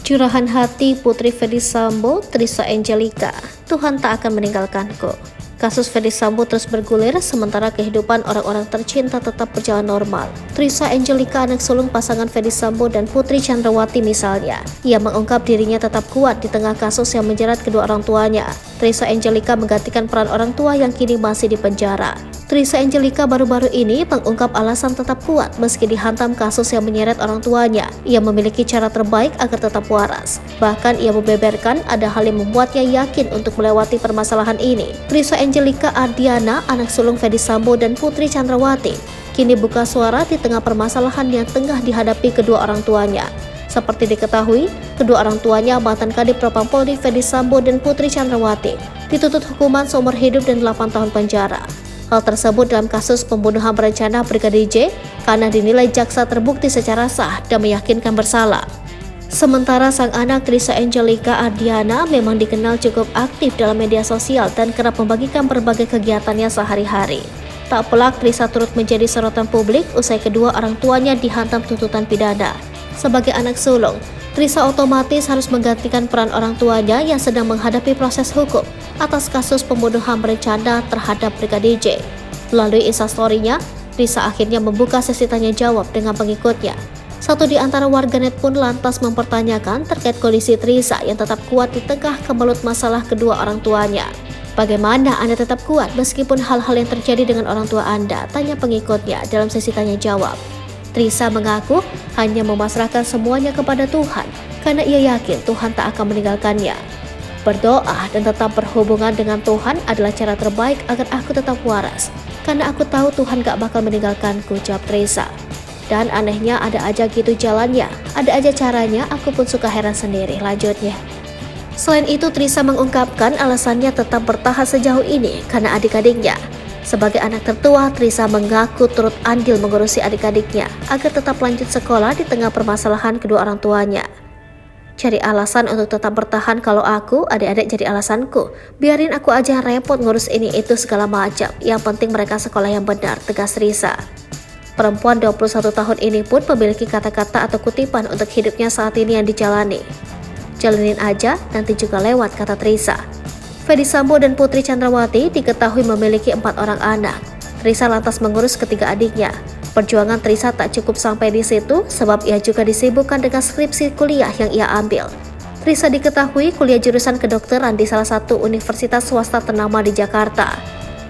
Curahan hati Putri Ferdy Sambo, Trisha Angelika, Tuhan tak akan meninggalkanku. Kasus Ferdy Sambo terus bergulir sementara kehidupan orang-orang tercinta tetap berjalan normal. Trisha Angelika, anak sulung pasangan Ferdy Sambo dan Putri Chandrawati misalnya, ia mengungkap dirinya tetap kuat di tengah kasus yang menjerat kedua orang tuanya. Trisha Angelika menggantikan peran orang tua yang kini masih di penjara. Trisha Angelika baru-baru ini mengungkap alasan tetap kuat meski dihantam kasus yang menyeret orang tuanya. Ia memiliki cara terbaik agar tetap waras. Bahkan ia membeberkan ada hal yang membuatnya yakin untuk melewati permasalahan ini. Trisha Angelika Ardiana, anak sulung Ferdy Sambo dan Putri Chandrawati, kini buka suara di tengah permasalahan yang tengah dihadapi kedua orang tuanya. Seperti diketahui, kedua orang tuanya mantan Kadif Propam Polri Ferdy Sambo dan Putri Chandrawati dituntut hukuman seumur hidup dan 8 tahun penjara. Hal tersebut dalam kasus pembunuhan berencana Brigadir J karena dinilai jaksa terbukti secara sah dan meyakinkan bersalah. Sementara sang anak Trisha Angelika Ardiana memang dikenal cukup aktif dalam media sosial dan kerap membagikan berbagai kegiatannya sehari-hari. Tak pelak Trisha turut menjadi sorotan publik usai kedua orang tuanya dihantam tuntutan pidana. Sebagai anak sulung, Trisha otomatis harus menggantikan peran orang tuanya yang sedang menghadapi proses hukum atas kasus pembunuhan berencana terhadap Brigadir J. Melalui instastory-nya, Trisha akhirnya membuka sesi tanya jawab dengan pengikutnya. Satu di antara warganet pun lantas mempertanyakan terkait kondisi Trisha yang tetap kuat di tengah kemelut masalah kedua orang tuanya. Bagaimana Anda tetap kuat meskipun hal-hal yang terjadi dengan orang tua Anda? Tanya pengikutnya dalam sesi tanya jawab. Trisha mengaku hanya memasrahkan semuanya kepada Tuhan karena ia yakin Tuhan tak akan meninggalkannya. Berdoa dan tetap berhubungan dengan Tuhan adalah cara terbaik agar aku tetap waras. Karena aku tahu Tuhan gak bakal meninggalkanku, jawab Trisha. Dan anehnya ada aja gitu jalannya, ada aja caranya, aku pun suka heran sendiri, lanjutnya. Selain itu, Trisha mengungkapkan alasannya tetap bertahan sejauh ini karena adik-adiknya. Sebagai anak tertua, Trisha mengaku turut andil mengurusi adik-adiknya agar tetap lanjut sekolah di tengah permasalahan kedua orang tuanya. Cari alasan untuk tetap bertahan kalau aku, adik-adik jadi alasanku. Biarin aku aja repot ngurus ini itu segala macam. Yang penting mereka sekolah yang benar, tegas Trisha. Perempuan 21 tahun ini pun memiliki kata-kata atau kutipan untuk hidupnya saat ini yang dijalani. Jalanin aja, nanti juga lewat, kata Trisha. Ferdy Sambo dan Putri Chandrawati diketahui memiliki 4 orang anak. Trisha lantas mengurus ketiga adiknya. Perjuangan Trisha tak cukup sampai di situ sebab ia juga disibukkan dengan skripsi kuliah yang ia ambil. Trisha diketahui kuliah jurusan kedokteran di salah satu universitas swasta ternama di Jakarta.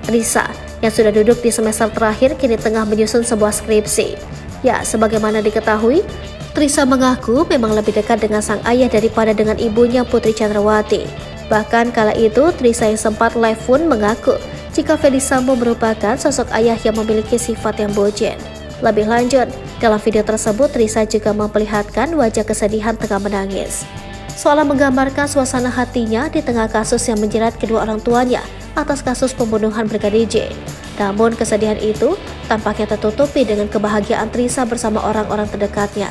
Trisha yang sudah duduk di semester terakhir kini tengah menyusun sebuah skripsi. Ya, sebagaimana diketahui, Trisha mengaku memang lebih dekat dengan sang ayah daripada dengan ibunya Putri Chandrawati. Bahkan kala itu Trisha yang sempat live pun mengaku jika Ferdy Sambo merupakan sosok ayah yang memiliki sifat yang bucin. Lebih lanjut, dalam video tersebut Trisha juga memperlihatkan wajah kesedihan tengah menangis. Seolah menggambarkan suasana hatinya di tengah kasus yang menjerat kedua orang tuanya atas kasus pembunuhan Brigadir J. Namun kesedihan itu tampaknya tertutupi dengan kebahagiaan Trisha bersama orang-orang terdekatnya.